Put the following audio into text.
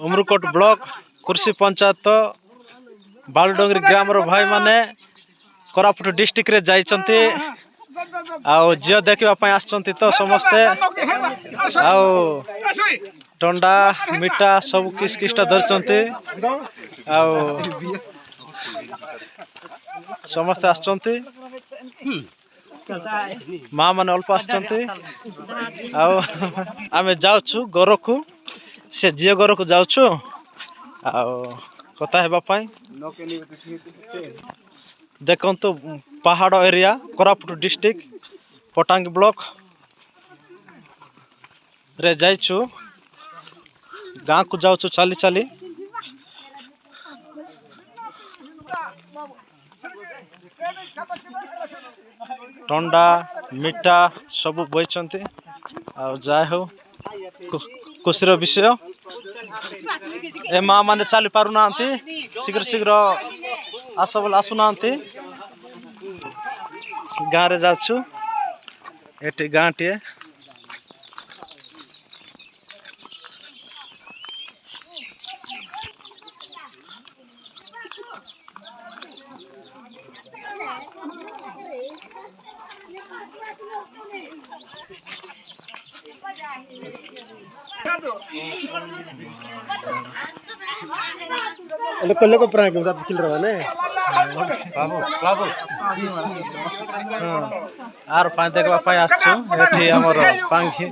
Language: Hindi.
उमरकोट ब्लॉक कुर्सी पंचायत बालडोंगरी ग्राम भाई माने कोरापुट डिस्ट्रिक्ट रे जाइचंती आउ झील देखा आसचंती तो समस्ते आउ टंडा मिठा सब किसकिटा धरचंती आउ समस्ते आसचंती माँ माने अल्प आसचंती आउ आमे जाउछु घर को से झील घर को जाउछु आउ कथा हेबा पाई देखंतु पहाड़ area Koraput district Patangi block रे जाइछु गाँ को जाउछु चली चली टंडा मिठा सब बइचंती आ जाय हो खुशीर विषय ए माँ माने चली पारु नांती शीघ्र शीघ्र आस बोले आसुना गाँव रे जाउछु एटी गाँ टे कल्ले को प्राण के साथ खेल रहा है आर पानी देखा आसछु एठी हमर पांखी